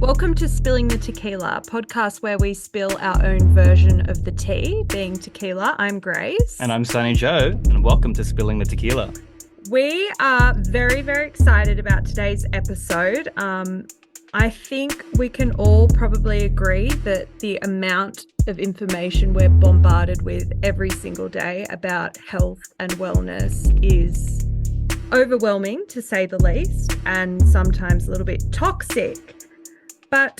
Welcome to Spilling the Tequila, a podcast where we spill our own version of the tea, being tequila. I'm Grace. And I'm Sunny Joe, and welcome to Spilling the Tequila. We are very, very excited about today's episode. I think we can all probably agree that the amount of information we're bombarded with every single day about health and wellness is overwhelming, to say the least, and sometimes a little bit toxic. But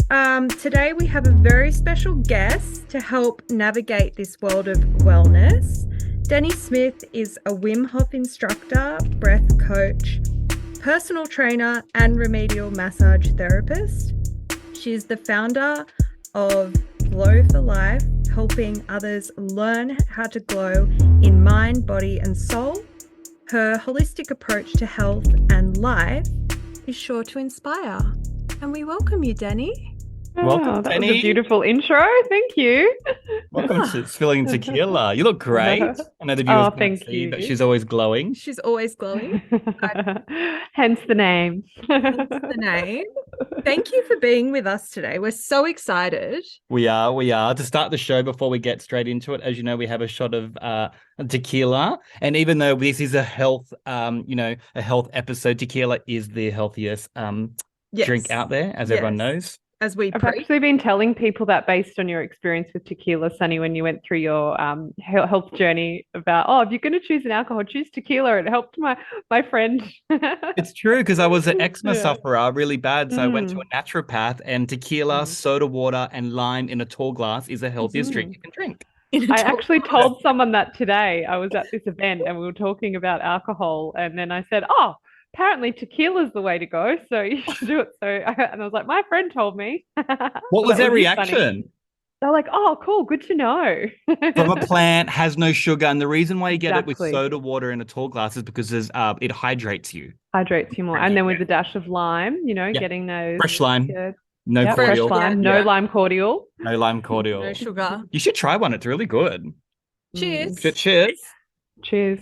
today we have a very special guest to help navigate this world of wellness. Dani Smith is a wimhof instructor, breath coach, personal trainer, and remedial massage therapist. She is the founder of Glow for Life, helping others learn how to glow in mind, body, and soul. Her holistic approach to health and life is sure to inspire. And we welcome you, Dani. Welcome, that Dani. was a beautiful intro. Thank you. Welcome to Spilling Tequila. You look great. I know the viewers can't see, but she's always glowing. She's always glowing. Hence the name. Hence the name. Thank you for being with us today. We're so excited. We are. To start the show, before we get straight into it, as you know, we have a shot of tequila. And even though this is a health, a health episode, tequila is the healthiest drink out there, as everyone knows. I've actually been telling people that based on your experience with tequila, Sunny, when you went through your health journey about, if you're going to choose an alcohol, choose tequila. It helped my friend. It's true, because I was an eczema sufferer really bad. So I went to a naturopath, and tequila, soda water, and lime in a tall glass is the healthiest drink you can drink. I actually told someone that today. I was at this event and we were talking about alcohol. And then I said, apparently tequila is the way to go, so you should do it. And I was like, my friend told me. What was their reaction? They're like, oh, cool, good to know. From a plant, has no sugar, and the reason why you get it with soda water in a tall glass is because it hydrates you. Hydrates you more. And then with a dash of lime, getting those fresh lime. No cordial. Fresh lime, no lime cordial. No lime cordial. No sugar. You should try one. It's really good. Cheers. Cheers. Cheers.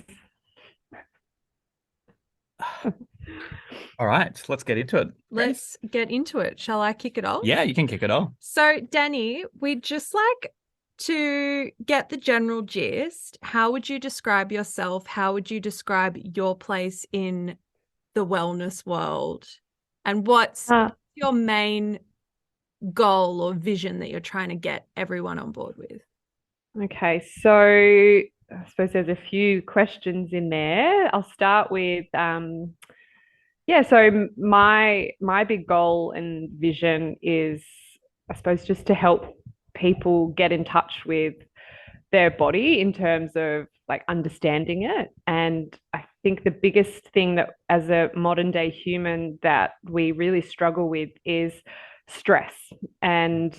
All right, let's get into it. Let's get into it. Shall I kick it off? Yeah, you can kick it off. So, Dani, we'd just like to get the general gist. How would you describe yourself? How would you describe your place in the wellness world? And what's your main goal or vision that you're trying to get everyone on board with? Okay, so I suppose there's a few questions in there. I'll start with so my big goal and vision is, I suppose, just to help people get in touch with their body in terms of like understanding it. And I think the biggest thing that as a modern day human that we really struggle with is stress and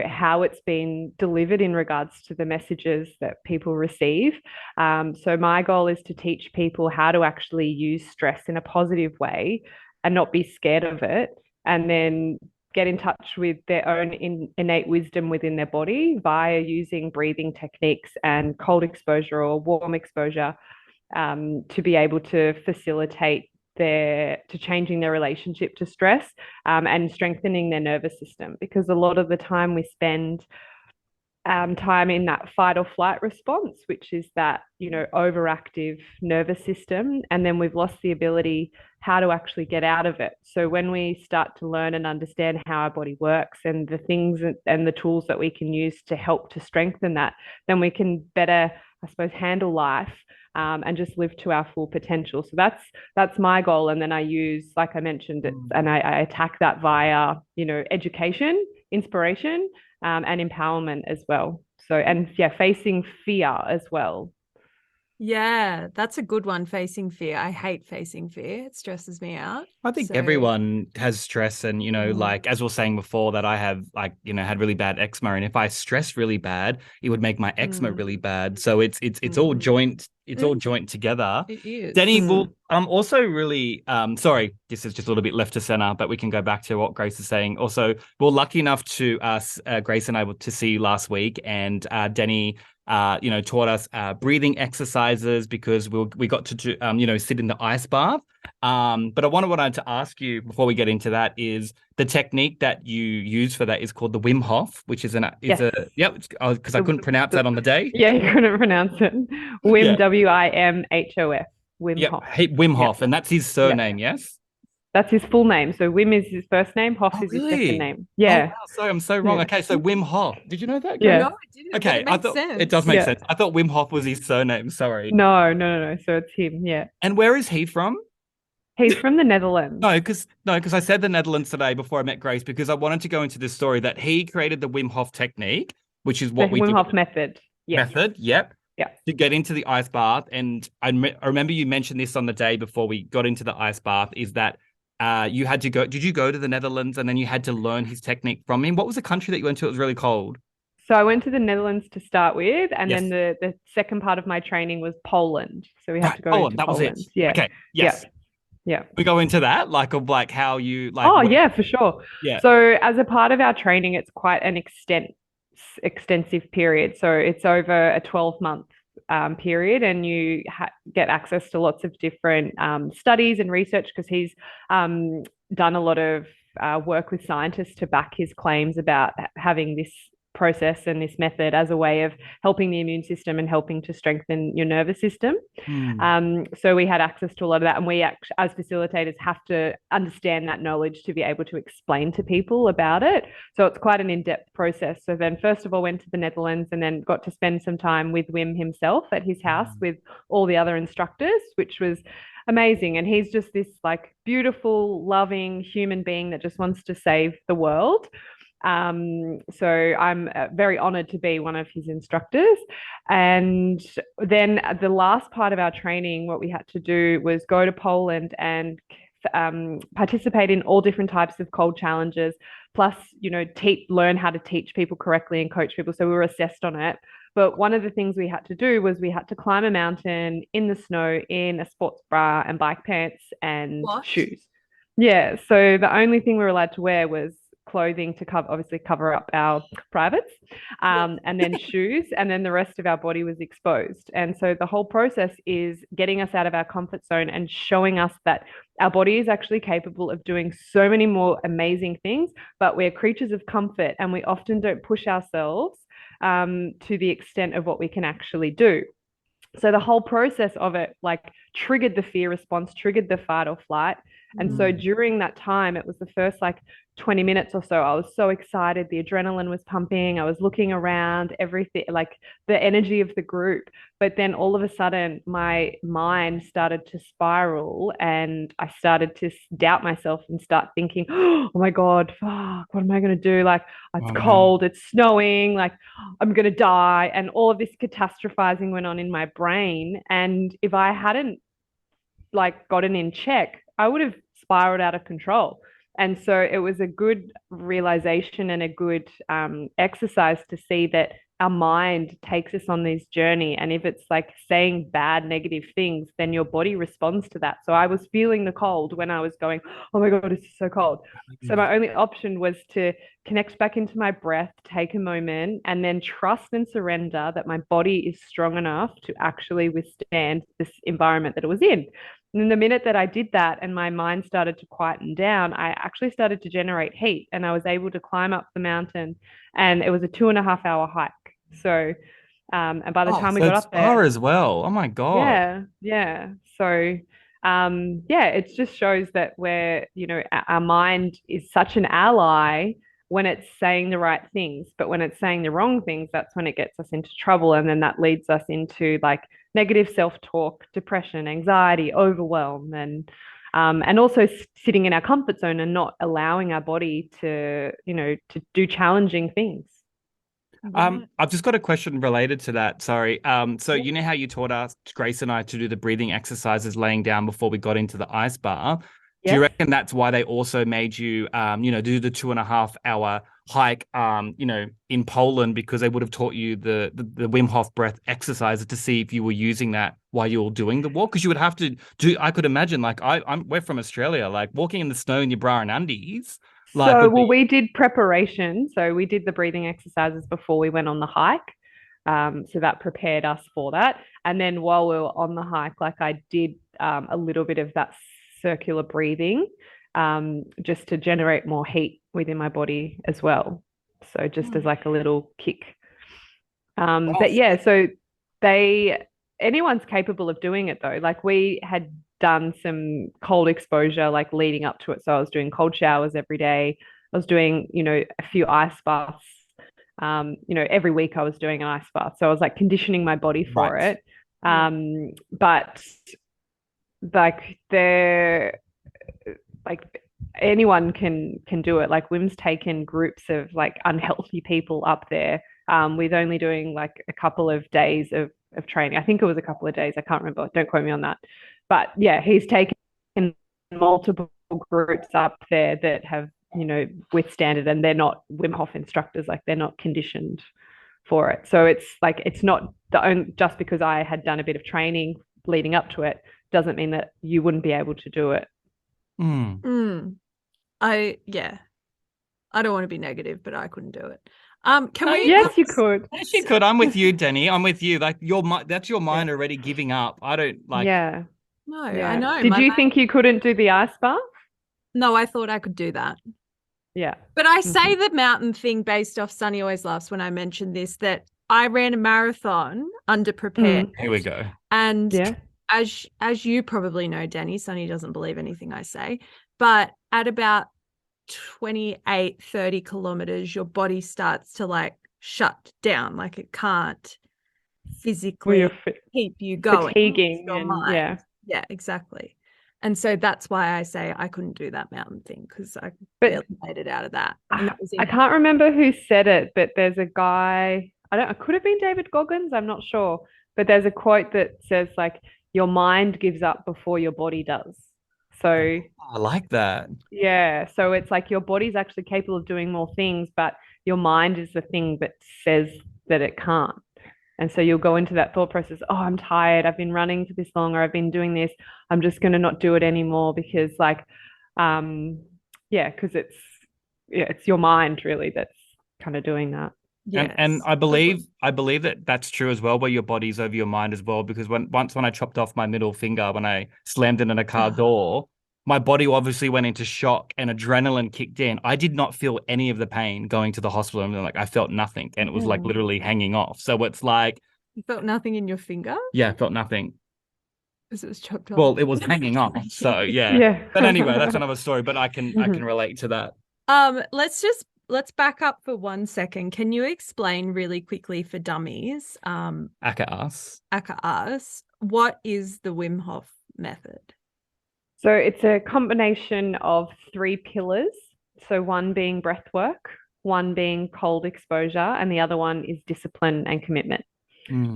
how it's been delivered in regards to the messages that people receive. So my goal is to teach people how to actually use stress in a positive way and not be scared of it, and then get in touch with their own innate wisdom within their body via using breathing techniques and cold exposure or warm exposure to be able to facilitate changing their relationship to stress and strengthening their nervous system, because a lot of the time we spend time in that fight or flight response, which is that overactive nervous system, and then we've lost the ability how to actually get out of it. So when we start to learn and understand how our body works and the things and the tools that we can use to help to strengthen that, then we can better, I suppose, handle life and just live to our full potential. So that's my goal. And then I use, like I mentioned, and I attack that via, education, inspiration, and empowerment as well. So, and facing fear as well. Yeah, that's a good one, facing fear. I hate facing fear. It stresses me out. I think everyone has stress, and, like, as we were saying before, that I have, like, had really bad eczema, and if I stress really bad, it would make my eczema really bad. So it's all joint. It's all joint together. It is. Dani, well, I'm also really sorry, this is just a little bit left to center, but we can go back to what Grace is saying. Also, we're lucky enough to Grace and I to see you last week, and Dani taught us breathing exercises because we got to do, sit in the ice bath. But I wanted to ask you before we get into that is the technique that you use for that is called the Wim Hof, which is Yes. because I couldn't pronounce that on the day. Yeah, you couldn't pronounce it. Wim, Yeah. Wimhof. Wim Yep. Hof. Hey, Wim Yeah. Hof, and that's his surname, yes? That's his full name. So Wim is his first name, Hof Oh, is his second really? name. Oh, Yeah. wow. Sorry, I'm so wrong. Yeah. Okay, so Wim Hof. Did you know that, Yeah. Grace? No, I didn't, but Okay, it I makes thought it does make Yeah. sense. I thought Wim Hof was his surname. Sorry. No. So it's him. Yeah. And where is he from? He's from the Netherlands. No, because I said the Netherlands today before I met Grace because I wanted to go into this story that he created the Wim Hof technique, which is The what we Wim do. Hof method. Yes. Method. Yep. Yeah. To get into the ice bath, and I remember you mentioned this on the day before we got into the ice bath. Is that you had to go? Did you go to the Netherlands and then you had to learn his technique from him? What was the country that you went to? It was really cold. So I went to the Netherlands to start with, and Yes. then the second part of my training was Poland. So we had Right, to go Poland. into That was it. Poland. Yeah. Okay. Yes. Yeah. Yeah. We go into that, like how you like. Oh, When, yeah, for sure. yeah. So as a part of our training, it's quite an extensive period. So it's over a 12-month period, and you get access to lots of different studies and research because he's done a lot of work with scientists to back his claims about having this process and this method as a way of helping the immune system and helping to strengthen your nervous system. So we had access to a lot of that, and we as facilitators have to understand that knowledge to be able to explain to people about it. So it's quite an in-depth process. So then first of all went to the Netherlands and then got to spend some time with Wim himself at his house with all the other instructors, which was amazing. And he's just this like beautiful, loving human being that just wants to save the world. So I'm very honored to be one of his instructors. And then the last part of our training, what we had to do was go to Poland and participate in all different types of cold challenges, plus, learn how to teach people correctly and coach people. So we were assessed on it. But one of the things we had to do was we had to climb a mountain in the snow in a sports bra and bike pants and shoes. Yeah. So the only thing we were allowed to wear was clothing to cover up our privates, and then shoes, and then the rest of our body was exposed. And so the whole process is getting us out of our comfort zone and showing us that our body is actually capable of doing so many more amazing things, but we're creatures of comfort and we often don't push ourselves to the extent of what we can actually do. So the whole process of it like triggered the fear response, triggered the fight or flight. And so during that time, it was the first like 20 minutes or so, I was so excited. The adrenaline was pumping. I was looking around, everything, like the energy of the group. But then all of a sudden, my mind started to spiral and I started to doubt myself and start thinking, oh my God, fuck, what am I going to do? Like, it's cold, it's snowing, like, I'm going to die. And all of this catastrophizing went on in my brain. And if I hadn't like gotten in check, I would have spiraled out of control. And so it was a good realization and a good exercise to see that our mind takes us on this journey. And if it's like saying bad, negative things, then your body responds to that. So I was feeling the cold when I was going, oh my God, it's so cold. So my only option was to connect back into my breath, take a moment, and then trust and surrender that my body is strong enough to actually withstand this environment that it was in. And the minute that I did that and my mind started to quieten down, I actually started to generate heat and I was able to climb up the mountain. And it was a 2.5 hour hike. So, and by the time we got up there, far as well. Oh my God. yeah. So, it just shows that our mind is such an ally when it's saying the right things, but when it's saying the wrong things, that's when it gets us into trouble. And then that leads us into like negative self-talk, depression, anxiety, overwhelm, and also sitting in our comfort zone and not allowing our body to do challenging things. I've just got a question related to that. Sorry. So you know how you taught us, Grace and I, to do the breathing exercises laying down before we got into the ice bar. Do you reckon that's why they also made you, do the 2.5 hour hike, in Poland, because they would have taught you the Wim Hof breath exercises to see if you were using that while you were doing the walk? Because you would have to do, I could imagine, like we're from Australia, like walking in the snow in your bra and undies. We did preparation. So we did the breathing exercises before we went on the hike. So that prepared us for that. And then while we were on the hike, like I did a little bit of that circular breathing just to generate more heat within my body as well. So just as like a little kick. But yeah, so they anyone's capable of doing it though. Like we had done some cold exposure like leading up to it. So I was doing cold showers every day. I was doing, a few ice baths. Every week I was doing an ice bath. So I was like conditioning my body for Right. it. But like they're like anyone can do it. Like Wim's taken groups of like unhealthy people up there with only doing like a couple of days of training. I think it was a couple of days. I can't remember. Don't quote me on that. But yeah, he's taken multiple groups up there that have, withstand it, and they're not Wim Hof instructors. Like they're not conditioned for it. So it's like it's not the only just because I had done a bit of training leading up to it doesn't mean that you wouldn't be able to do it. I don't want to be negative, but I couldn't do it. Can No, we? Yes, you could. Yes, you could. I'm with you, Denny. I'm with you. Like your mind, that's your mind Yeah. already giving up. I don't like. Yeah. No, I Yeah. know. Did you think you couldn't do the ice bath? No, I thought I could do that. Yeah. But I say the mountain thing based off Sunny always laughs when I mention this, that I ran a marathon underprepared. Mm. Here we go. And Yeah. as you probably know, Danny, Sunny doesn't believe anything I say, but at about 28, 30 kilometers, your body starts to like shut down, like it can't Well, physically you're keep you going. fatiguing Your and mind. Yeah, exactly. And so that's why I say I couldn't do that mountain thing because I barely But made it out of that. And that was I can't remember who said it, but there's a guy, I don't, it could have been David Goggins, I'm not sure. But there's a quote that says like your mind gives up before your body does. So I like that. yeah, so it's like your body's actually capable of doing more things, but your mind is the thing that says that it can't. And so you'll go into that thought process, oh, I'm tired. I've been running for this long, or I've been doing this. I'm just going to not do it anymore because um, because it's your mind really that's kind of doing that. And yes. I believe that that's true as well, where your body's over your mind as well. Because when I chopped off my middle finger when I slammed it in a car door, my body obviously went into shock and adrenaline kicked in. I did not feel any of the pain going to the hospital, and like I felt nothing, and it was like literally hanging off. So it's like, You felt nothing in your finger yeah, I felt nothing. as it was chopped off. Well, it was hanging off. So yeah. Yeah. But anyway, that's another story. But I can relate to that. Let's back up for 1 second. Can you explain really quickly for dummies, Aka us. aka us, what is the Wim Hof method? So it's a combination of three pillars. So one being breath work, one being cold exposure, and the other one is discipline and commitment.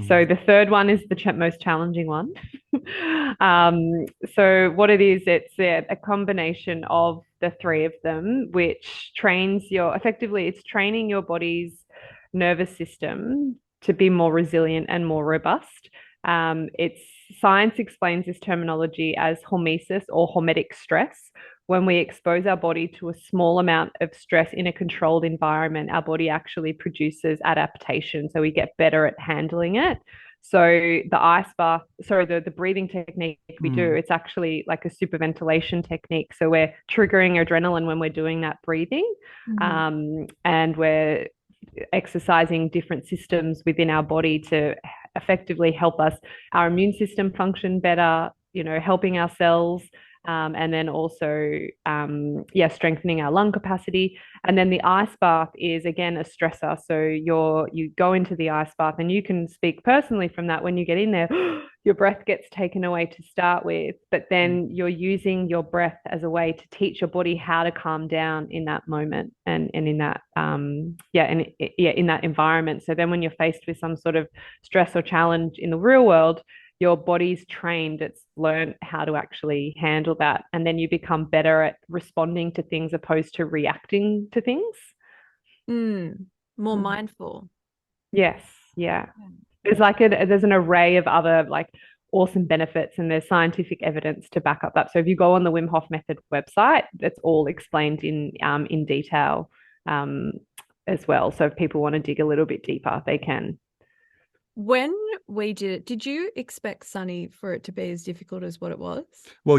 So the third one is the most challenging one. So what it is, it's a combination of the three of them, which it's training your body's nervous system to be more resilient and more robust. It's science explains this terminology as hormesis or hormetic stress. When we expose our body to a small amount of stress in a controlled environment, our body actually produces adaptation. So we get better at handling it. So the ice bath, sorry, the breathing technique we do, it's actually like a superventilation technique. So we're triggering adrenaline when we're doing that breathing. And we're exercising different systems within our body to effectively help our immune system function better, helping our cells, and then also strengthening our lung capacity. And then the ice bath is again a stressor. So you go into the ice bath, and you can speak personally from that. When you get in there, your breath gets taken away to start with, but then you're using your breath as a way to teach your body how to calm down in that moment and in that in that environment. So then when you're faced with some sort of stress or challenge in the real world, your body's trained, it's learned how to actually handle that. And then you become better at responding to things opposed to reacting to things. More mindful. Yes. Yeah. There's an array of other like awesome benefits, and there's scientific evidence to back up that. So if you go on the Wim Hof Method website, it's all explained in detail as well. So if people want to dig a little bit deeper, they can. When we did it, did you expect Sunny for it to be as difficult as what it was? Well,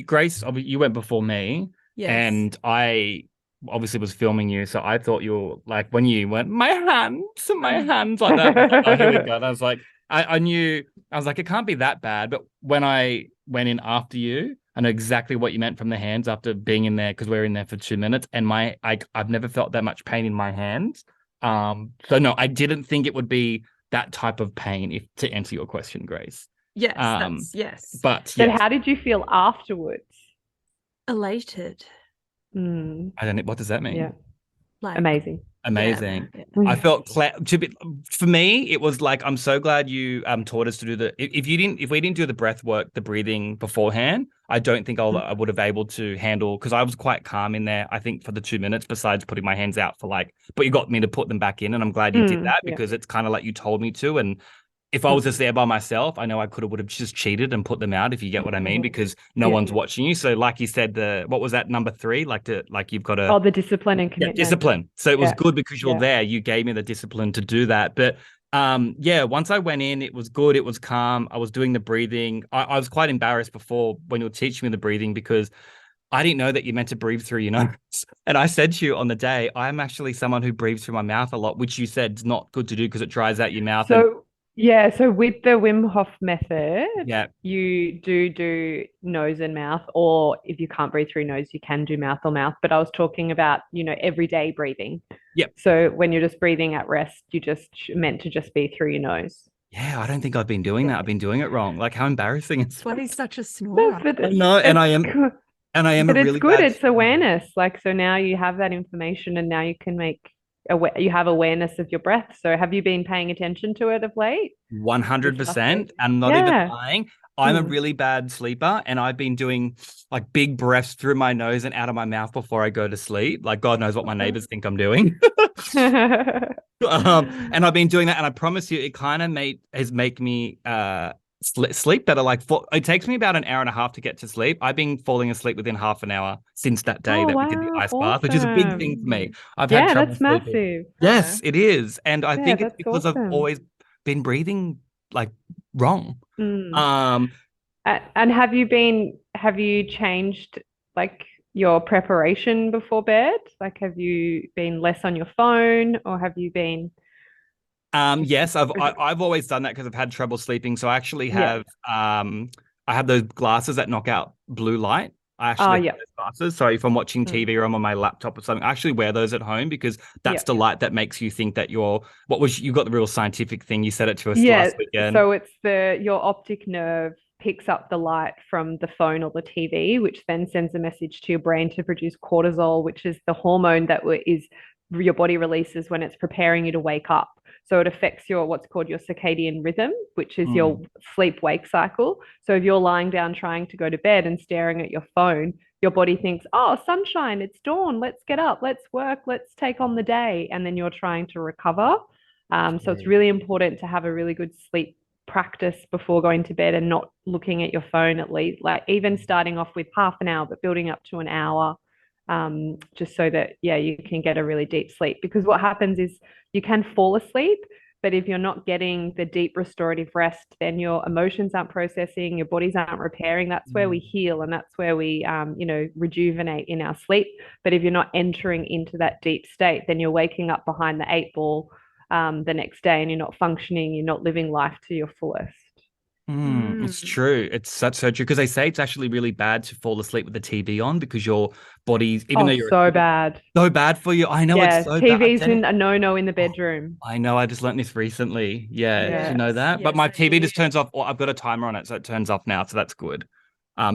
Grace, you went before me, Yes. and I obviously was filming you, so I thought you were like when you went, my hands like that. I was like, oh, here we go. And I was like, I knew, I was like, it can't be that bad. But when I went in after you, I know exactly what you meant from the hands after being in there because we are in there for 2 minutes, and I've never felt that much pain in my hands. So no, I didn't think it would be that type of pain. If to answer your question, Grace. Yes, But But yes, how did you feel afterwards? elated. I don't know what does that mean. Yeah, Like amazing. Amazing. Yeah. I felt for me, it was like I'm so glad you taught us to do the if we didn't do the breath work, the breathing beforehand, I don't think I would have able to handle because I was quite calm in there, I think, for the 2 minutes, besides putting my hands out for like, but you got me to put them back in, and I'm glad you did that Yeah. because it's kind of like you told me to. And if I was just there by myself, I know I would have just cheated and put them out, if you get what I mean, because no one's watching you. So like you said, what was that, number 3? Like you've got to the discipline and commitment. discipline. So it was good because you're Yeah. there. You gave me the discipline to do that. But once I went in, it was good. It was calm. I was doing the breathing. I was quite embarrassed before when you were teaching me the breathing because I didn't know that you meant to breathe through your nose. And I said to you on the day, I'm actually someone who breathes through my mouth a lot, which you said is not good to do because it dries out your mouth. So with the Wim Hof method, Yeah. you do nose and mouth, or if you can't breathe through nose, you can do mouth or mouth. But I was talking about, everyday breathing. Yep. So when you're just breathing at rest, you just meant to just be through your nose. Yeah, I don't think I've been doing that. I've been doing it wrong. Like how embarrassing it's. That's why he's such a snorer. No, and I am. And I am But a it's really good. bad It's awareness. Like, so now you have that information and now you can you have awareness of your breath. So have you been paying attention to it of late? 100%. I'm not even lying. I'm a really bad sleeper, and I've been doing like big breaths through my nose and out of my mouth before I go to sleep. Like God knows what my neighbors think I'm doing. And I've been doing that, and I promise you, it kind of has make me sleep better. Like it takes me about an hour and a half to get to sleep. I've been falling asleep within half an hour since that day that we did the ice bath, which is a big thing for me. I've had trouble that's sleeping. massive. Yes, it is, and I think it's that's because I've always been breathing like wrong. And have you changed like your preparation before bed? Like, have you been less on your phone, or have you been? Yes, I've always done that because I've had trouble sleeping. So I actually have I have those glasses that knock out blue light. I actually have those glasses. So if I'm watching TV or I'm on my laptop or something, I actually wear those at home because that's the light that makes you think that you got the real scientific thing. You said it to us last weekend. So it's your optic nerve picks up the light from the phone or the TV, which then sends a message to your brain to produce cortisol, which is the hormone that your body releases when it's preparing you to wake up. So it affects what's called your circadian rhythm, which is your sleep-wake cycle. So if you're lying down trying to go to bed and staring at your phone, your body thinks, oh, sunshine, it's dawn, let's get up, let's work, let's take on the day. And then you're trying to recover. So it's really important to have a really good sleep practice before going to bed and not looking at your phone, at least, like even starting off with half an hour, but building up to an hour. Just so that, you can get a really deep sleep. Because what happens is you can fall asleep, but if you're not getting the deep restorative rest, then your emotions aren't processing, your bodies aren't repairing. That's where we heal, and that's where we, rejuvenate in our sleep. But if you're not entering into that deep state, then you're waking up behind the 8 ball the next day, and you're not functioning, you're not living life to your fullest. It's true. It's so true because they say it's actually really bad to fall asleep with the TV on because your body's even though you're so bad for you. I know it's so TV's bad. a no in the bedroom. I know. I just learned this recently. Yeah. You know that? But my TV just turns off. Or I've got a timer on it, so it turns off now. So that's good.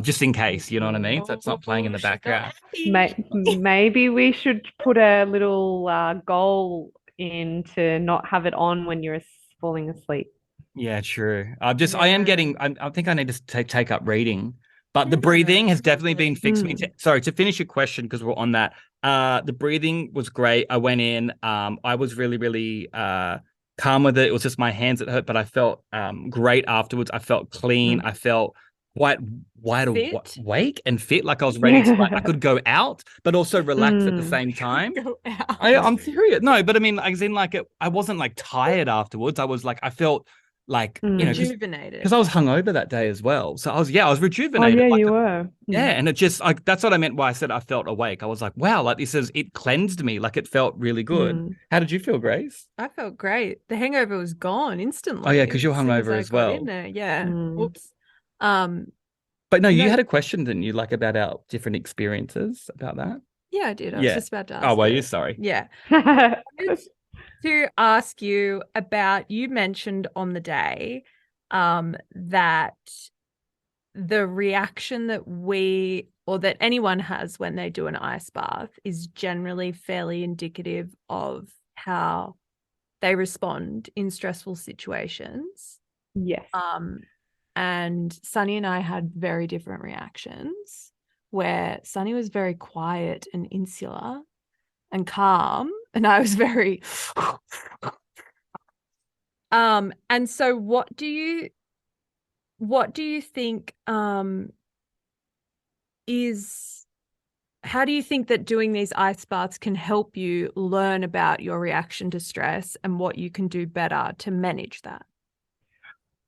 Just in case, you know what I mean? So it's not playing in the background. Maybe we should put a little goal in to not have it on when you're falling asleep. Yeah, true. I think I need to take up reading, but the breathing has definitely been fixed me. Sorry, to finish your question, because we're on that. The breathing was great. I went in. I was really, really calm with it. It was just my hands that hurt, but I felt great afterwards. I felt clean. I felt quite wide Fit. awake and fit. Like I was ready to, like, I could go out, but also relax at the Mm. same time. Go out. I'm serious. No, but I mean, as in, like, I wasn't like tired afterwards. I was like, I felt like, Rejuvenated. because I was hungover that day as well. So I was Oh, rejuvenated. yeah, Like, you were. yeah, and it just, like, that's what I meant why I said I felt awake. I was like, wow, like it cleansed me. Like it felt really good. Mm. How did you feel, Grace? I felt great. The hangover was gone Oh yeah, instantly because you're as soon as hungover I as got in well. there. Yeah. Mm. Whoops. Um, But no, you no, had a question, didn't you, like about our different experiences about that? yeah, I did. I was Yeah. just about to Oh, ask well, it. you sorry. Yeah. I wanted to ask you about, you mentioned on the day that the reaction that we or that anyone has when they do an ice bath is generally fairly indicative of how they respond in stressful situations. Yes. And Sunny and I had very different reactions, where Sunny was very quiet and insular and calm, and I was very and so what do you think is how do you think that doing these ice baths can help you learn about your reaction to stress and what you can do better to manage that?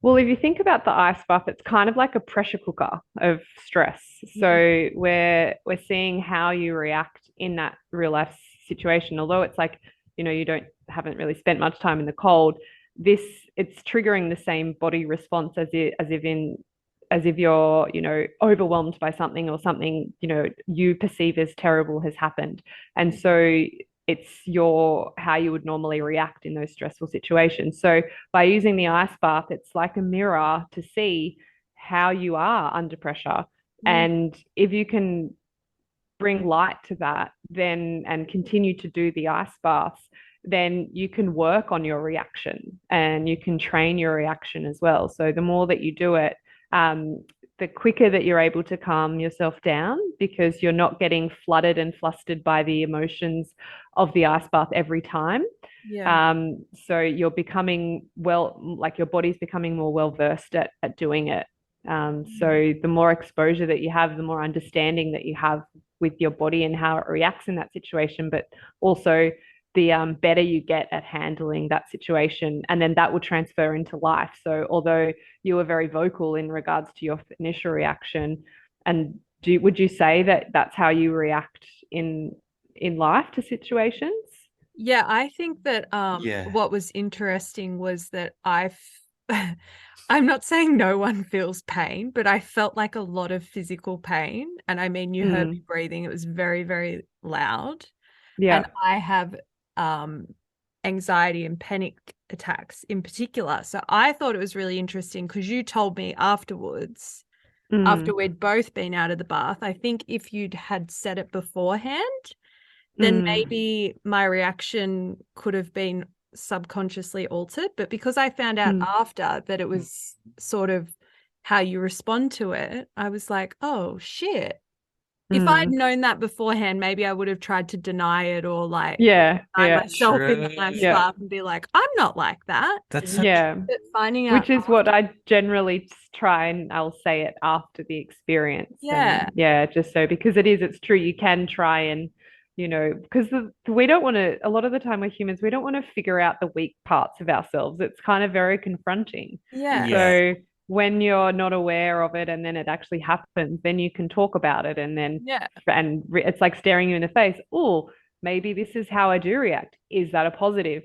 Well, if you think about the ice bath, it's kind of like a pressure cooker of stress. So we're seeing how you react in that real life situation. Although it's like, you haven't really spent much time in the cold, it's triggering the same body response as if you're, overwhelmed by something, or something, you perceive as terrible has happened. And so it's how you would normally react in those stressful situations. So by using the ice bath, it's like a mirror to see how you are under pressure. And if you can bring light to that, then, and continue to do the ice baths, then you can work on your reaction and you can train your reaction as well. So the more that you do it, the quicker that you're able to calm yourself down, because you're not getting flooded and flustered by the emotions of the ice bath every time. Yeah. So you're becoming like your body's becoming more well versed at doing it. So the more exposure that you have, the more understanding that you have with your body and how it reacts in that situation, but also the better you get at handling that situation. And then that will transfer into life. So although you were very vocal in regards to your initial reaction, and would you say that that's how you react in life to situations? Yeah, I think that Yeah. what was interesting was that I'm not saying no one feels pain, but I felt like a lot of physical pain. And I mean, you heard me breathing. It was very, very loud. Yeah. And I have anxiety and panic attacks in particular. So I thought it was really interesting because you told me afterwards, after we'd both been out of the bath, I think if you'd had said it beforehand, then maybe my reaction could have been subconsciously altered. But because I found out after that it was sort of how you respond to it, I was like, oh shit. If I'd known that beforehand, maybe I would have tried to deny it, or like deny myself in the ice bath and be like, I'm not like that. That's so But finding out Which is what I generally try, and I'll say it after the experience. Yeah. And just so, because it's true, you can try and, because we don't want to, a lot of the time we're humans, we don't want to figure out the weak parts of ourselves. It's kind of very confronting. Yeah. So when you're not aware of it and then it actually happens, then you can talk about it, and then it's like staring you in the face. Oh, maybe this is how I do react. Is that a positive?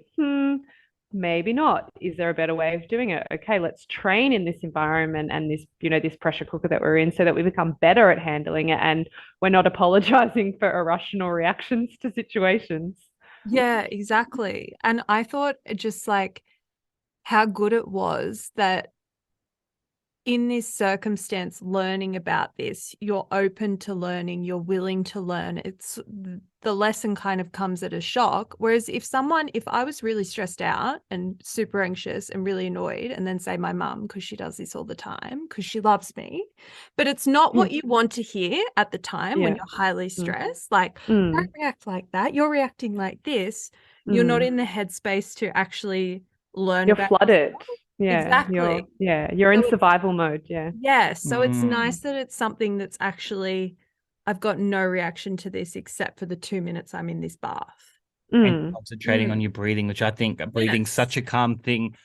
Maybe not. Is there a better way of doing it? Okay, let's train in this environment and this, this pressure cooker that we're in, so that we become better at handling it, and we're not apologizing for irrational reactions to situations. Yeah, exactly. And I thought just like how good it was that in this circumstance, learning about this, you're open to learning, you're willing to learn. It's the lesson kind of comes at a shock. Whereas if I was really stressed out and super anxious and really annoyed, and then say my mum, because she does this all the time, because she loves me, but it's not what you want to hear at the time when you're highly stressed. Like, don't react like that. You're reacting like this. You're not in the headspace to actually learn You're about flooded. yourself. Yeah, Exactly. you're in So it's, survival mode. Yeah. yeah, so it's Mm. nice that it's something that's actually, I've got no reaction to this except for the 2 minutes I'm in this bath. And Mm. concentrating on your breathing, which I think breathing's Yes. such a calm thing.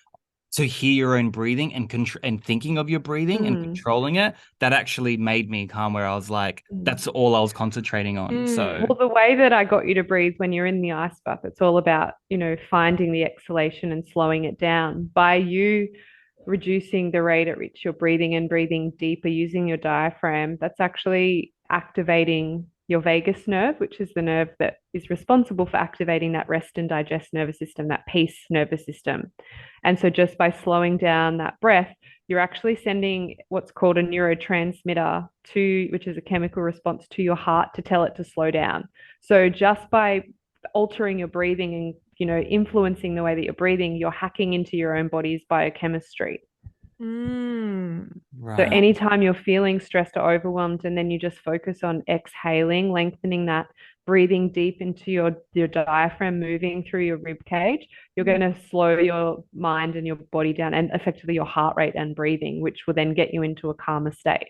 To hear your own breathing and and thinking of your breathing and Mm. controlling it, that actually made me calm. Where I was like, Mm. that's all I was concentrating on. So, Well, the way that I got you to breathe when you're in the ice bath, it's all about, finding the exhalation and slowing it down. By you reducing the rate at which you're breathing and breathing deeper using your diaphragm, that's actually activating your vagus nerve, which is the nerve that is responsible for activating that rest and digest nervous system, that peace nervous system. And so just by slowing down that breath, you're actually sending what's called a neurotransmitter to, which is a chemical response to your heart to tell it to slow down. So just by altering your breathing and influencing the way that you're breathing, you're hacking into your own body's biochemistry. Mm. So right. anytime you're feeling stressed or overwhelmed, and then you just focus on exhaling, lengthening that, breathing deep into your diaphragm, moving through your rib cage, you're going to slow your mind and your body down, and effectively your heart rate and breathing, which will then get you into a calmer state.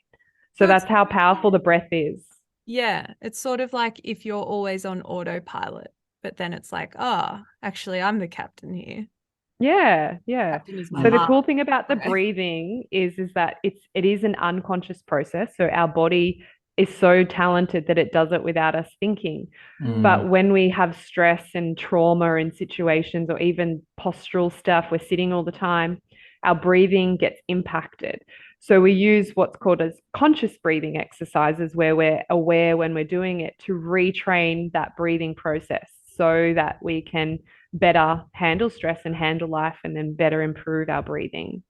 So So it's that's how powerful the breath is. yeah, it's sort of like if you're always on autopilot, but then it's like, oh, actually, I'm the captain here. Yeah, yeah. Captain is my So the Mm. cool heart. thing about the Okay. breathing is that it is an unconscious process. So our body is so talented that it does it without us thinking. Mm. But when we have stress and trauma in situations or even postural stuff, we're sitting all the time, our breathing gets impacted. So we use what's called as conscious breathing exercises where we're aware when we're doing it to retrain that breathing process so that we can better handle stress and handle life and then better improve our breathing.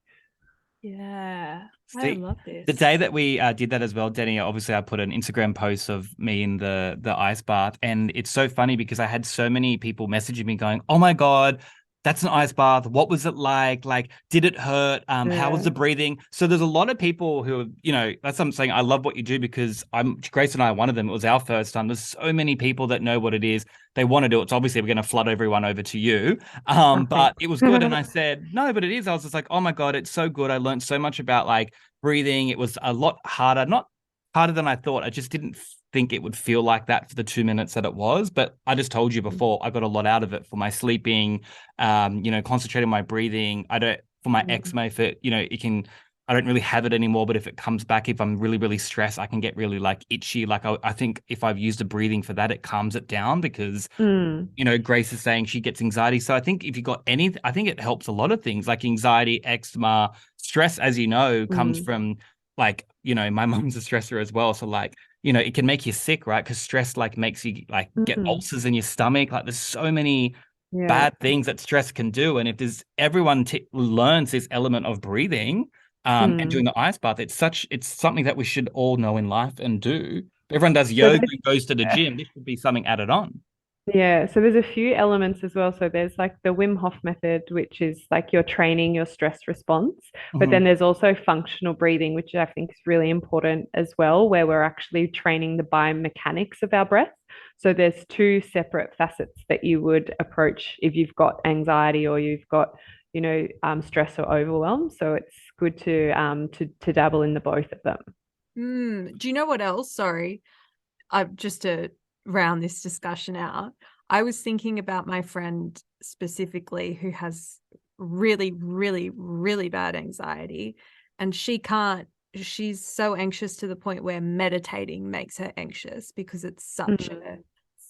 Yeah, I See, love the this. day that we did that as well, Denny, obviously I put an Instagram post of me in the ice bath, and it's so funny because I had so many people messaging me going, "Oh my God, that's an ice bath. What was it like? Like, did it hurt? How was Yeah. the breathing?" So there's a lot of people who, that's what I'm saying. I love what you do because Grace and I are one of them. It was our first time. There's so many people that know what it is. They want to do it. So obviously we're going to flood everyone over to you. Oh, But thanks. it was good. And I said, no, but it is. I was just like, oh my God, it's so good. I learned so much about like breathing. It was a lot harder, not harder than I thought. I just didn't think it would feel like that for the 2 minutes that it was. But I just told you before, I got a lot out of it for my sleeping, concentrating my breathing. I don't, for my eczema, if it, it can, I don't really have it anymore, but if it comes back, if I'm really, really stressed, I can get really like itchy. Like I think if I've used a breathing for that, it calms it down because Mm, Grace is saying she gets anxiety. So I think if you got any, I think it helps a lot of things like anxiety, eczema, stress, as you know, comes mm, from like, my mom's a stressor as well. So like, it can make you sick, right? Because stress like makes you like get mm. ulcers in your stomach. Like there's so many Yeah. bad things that stress can do. And if there's everyone learns this element of breathing, and Mm. doing the ice bath, it's something that we should all know in life and do. Everyone does So yoga and goes to the gym. This should be something added on. yeah, so there's a few elements as well. So there's like the Wim Hof method, which is like you're training your stress response. But then Mhm. there's also functional breathing, which I think is really important as well, where we're actually training the biomechanics of our breath. So there's two separate facets that you would approach if you've got anxiety or you've got, stress or overwhelm. So it's good to dabble in the both of them. Do you know what else? Sorry, I just to round this discussion out. I was thinking about my friend specifically who has really, really, really bad anxiety, and she's so anxious to the point where meditating makes her anxious because it's such a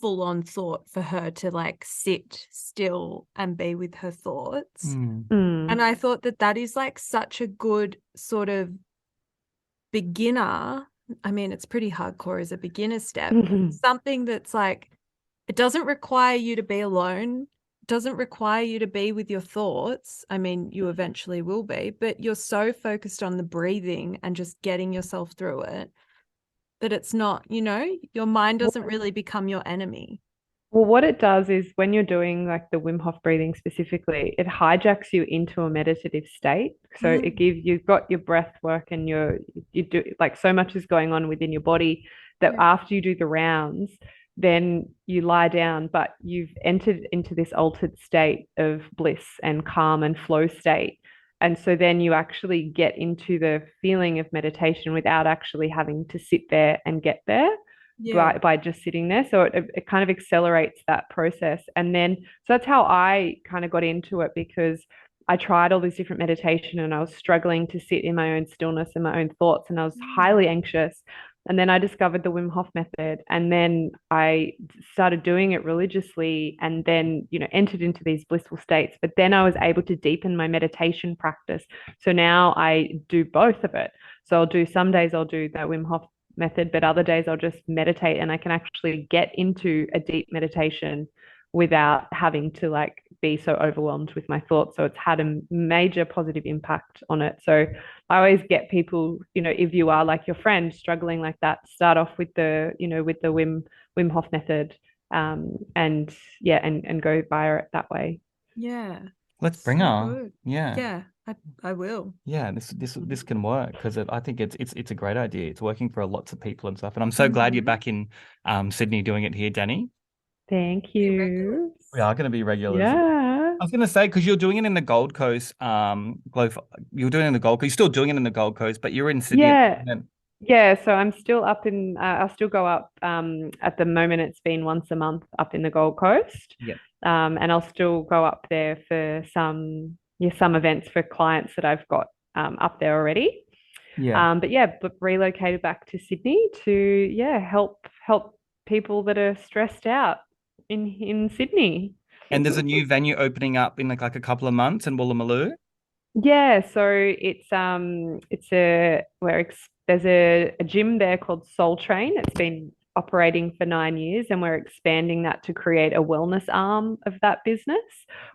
full-on thought for her to like sit still and be with her thoughts. Mm. And I thought that that is like such a good sort of beginner. I mean, it's pretty hardcore as a beginner step. Something that's like, it doesn't require you to be alone, doesn't require you to be with your thoughts. I mean, you eventually will be, but you're so focused on the breathing and just getting yourself through it that it's not, your mind doesn't really become your enemy. Well, what it does is when you're doing like the Wim Hof breathing specifically, it hijacks you into a meditative state. So it gives you've got your breath work and you do like so much is going on within your body that Yeah. after you do the rounds, then you lie down, but you've entered into this altered state of bliss and calm and flow state. And so then you actually get into the feeling of meditation without actually having to sit there and get there by just sitting there. So it kind of accelerates that process. And then, so that's how I kind of got into it, because I tried all these different meditation and I was struggling to sit in my own stillness and my own thoughts, and I was highly anxious. And then I discovered the Wim Hof method, and then I started doing it religiously, and then, entered into these blissful states. But then I was able to deepen my meditation practice. So now I do both of it. So some days I'll do that Wim Hof method, but other days I'll just meditate, and I can actually get into a deep meditation without having to like be so overwhelmed with my thoughts. So it's had a major positive impact on it. So I always get people, if you are like your friend struggling like that, start off with the, with the Wim Hof method, and go via it that way. Yeah. Let's bring So her. good. Yeah. Yeah, I will. Yeah, this can work, because I think it's a great idea. It's working for lots of people and stuff. And I'm so glad you're back in Sydney doing it here, Dani. Thank you. We are going to be regulars. Yeah. I was going to say, because you're doing it in the Gold Coast, you're doing it in the Gold Coast. You're still doing it in the Gold Coast, but you're in Sydney at the moment. Yeah, so I'm still up in, I'll still go up, at the moment it's been once a month up in the Gold Coast. Yeah. And I'll still go up there for some events for clients that I've got up there already. Yeah. But relocated back to Sydney to, help people that are stressed out in Sydney. And there's a new venue opening up in like a couple of months in Woolloomooloo. Yeah, so there's a gym there called Soul Train. It's been operating for 9 years, and we're expanding that to create a wellness arm of that business,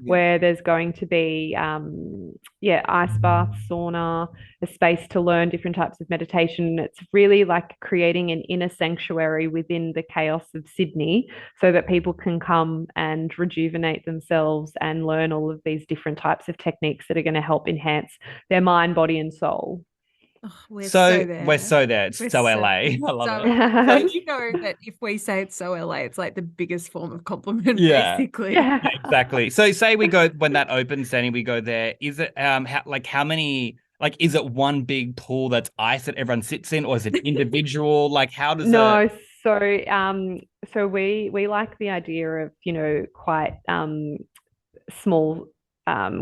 where there's going to be ice bath, sauna, a space to learn different types of meditation. It's really like creating an inner sanctuary within the chaos of Sydney, so that people can come and rejuvenate themselves and learn all of these different types of techniques that are going to help enhance their mind, body, and soul. Oh, we're so there. We're so there. It's so LA. I love it. So you know that if we say it's so LA, it's like the biggest form of compliment, basically. Yeah. Exactly. So say we go, when that opens, Danny, we go there. Is it how many, like, is it one big pool that's ice that everyone sits in, or is it individual? Like, how does it? So we like the idea of, quite small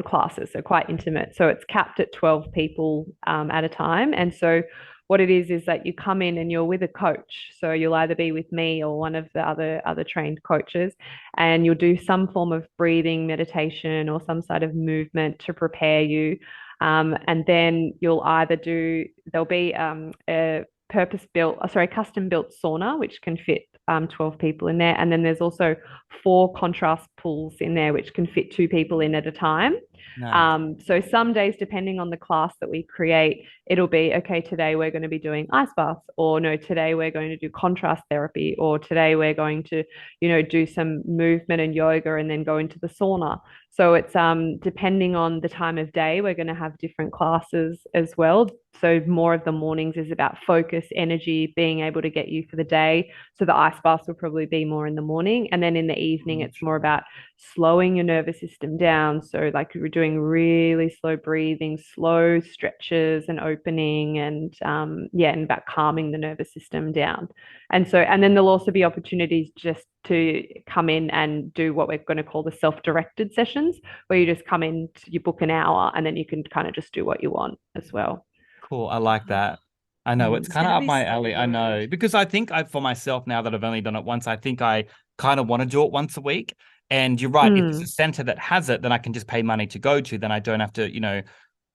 classes, so quite intimate. So it's capped at 12 people at a time. And so what it is that you come in and you're with a coach. So you'll either be with me or one of the other trained coaches, and you'll do some form of breathing meditation or some sort of movement to prepare you. And then there'll be a custom built sauna, which can fit 12 people in there. And then there's also 4 contrast pools in there, which can fit 2 people in at a time. Nice. So some days, depending on the class that we create, it'll be, okay, today we're going to be doing ice baths, or no, today we're going to do contrast therapy, or today we're going to, do some movement and yoga and then go into the sauna. So it's depending on the time of day, we're going to have different classes as well. So more of the mornings is about focus, energy, being able to get you for the day. So the ice baths will probably be more in the morning. And then in the evening, it's more about slowing your nervous system down. So like we're doing really slow breathing, slow stretches and opening, and and about calming the nervous system down. And then there'll also be opportunities just to come in and do what we're going to call the self-directed sessions, where you just come in, you book an hour, and then you can kind of just do what you want as well. Cool. I like that. I know it's kind of up my alley. I know, because I think for myself, now that I've only done it once, I think I kind of want to do it once a week. And you're right. If there's a center that has it, then I can just pay money to go to. Then I don't have to,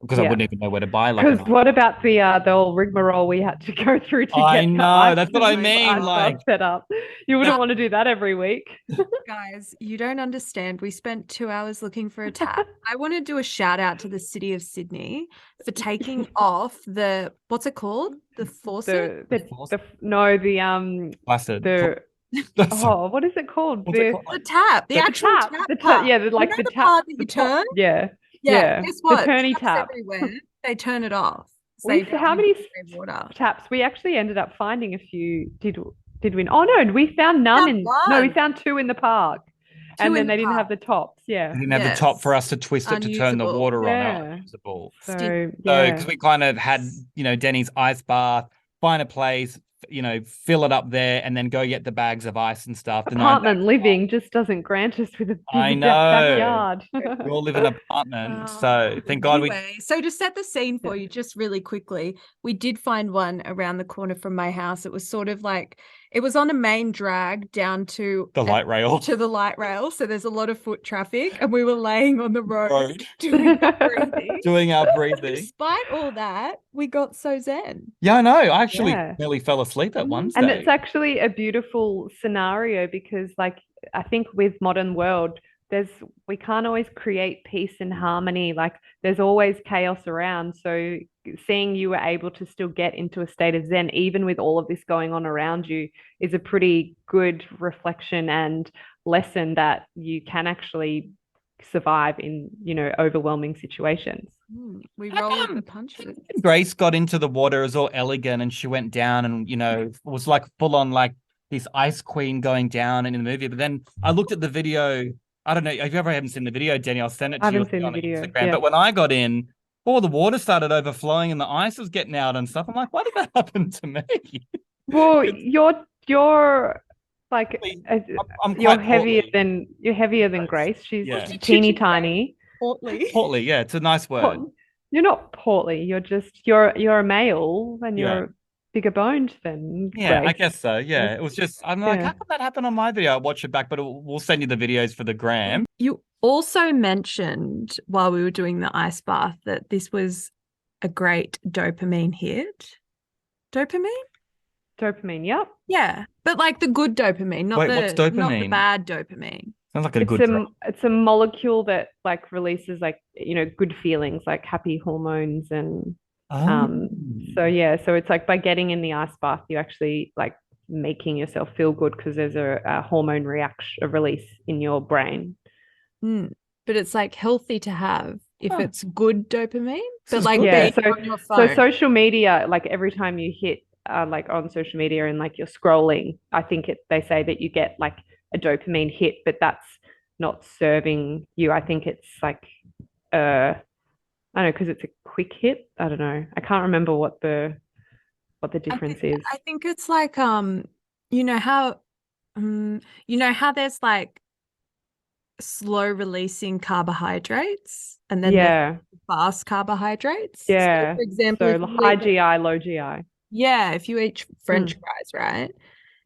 because I wouldn't even know where to buy. Because what about the old rigmarole we had to go through to get? I know, that's what I mean. Like set up, you wouldn't want to do that every week. Guys, you don't understand. We spent 2 hours looking for a tap. I want to do a shout out to the city of Sydney for taking off what's it called? The faucet? Faucet. What is it called? The tap. The actual tap. The tap. Yeah, like the tap part that you turn. Yeah. Guess what? The turny tap. Everywhere. They turn it off. How many taps? We actually ended up finding a few. Did we? Oh no, we found none we found 2 in the park. And then in they a didn't have cup. the tops. Yeah. They didn't have the top for Yes. us to twist it to turn the Unusable. water on. They were Yeah. unusable. So, So yeah. because we kind of had, Denny's ice bath, find a place, fill it up there, and then go get the bags of ice and stuff. The 9 days. Apartment living just doesn't grant us with a I big know. backyard. We all live in an apartment, so thank God Anyway, so to set the scene for you just really quickly, we did find one around the corner from my house. It was sort of like it was on a main drag down to the light rail. to the light rail. So there's a lot of foot traffic, and we were laying on the road doing our breathing. Despite all that, we got so zen. Yeah, I know. I actually Yeah. nearly fell asleep at one And stage. it's actually a beautiful scenario because, like, I think with modern world, we can't always create peace and harmony. Like, there's always chaos around. So seeing you were able to still get into a state of zen, even with all of this going on around you, is a pretty good reflection and lesson that you can actually survive in, overwhelming situations. We roll with the punches. Grace got into the water, it was all elegant, and she went down and, it was like full on like this ice queen going down in the movie. But then I looked at the video. I don't know if you ever haven't seen the video, Jenny, I'll send it to I you haven't seen the on video. Instagram. Yeah. But when I got in, all the water started overflowing and the ice was getting out and stuff. I'm like, why did that happen to me? Well, you're like I'm you're quite heavier than Grace. She's Yeah. teeny tiny. Portly. Yeah, it's a nice word. You're not portly. You're a male and Yeah. you're bigger boned than Yeah, Grace. I guess so. Yeah, it was just, I'm like, how come that happen on my video? I'll watch it back, but we'll send you the videos for the gram. You also mentioned while we were doing the ice bath that this was a great dopamine hit. Dopamine? Dopamine, yep. Yeah, but like the good dopamine, not What's not the dopamine? bad dopamine. Sounds like a good drug. It's a molecule that like releases like, good feelings, like happy hormones and so it's like by getting in the ice bath, you actually like making yourself feel good because there's a hormone reaction, a release in your brain. But it's like healthy to have if it's good dopamine. But like on your phone. So social media, like every time you hit like on social media and like you're scrolling, I think they say that you get like a dopamine hit, but that's not serving you. I think it's like I don't know, because it's a quick hit. I don't know. I can't remember what the difference is. I think it's like how there's like slow releasing carbohydrates and then there's fast carbohydrates. Yeah. So for example, so high GI, low GI. Yeah, if you eat French fries, right?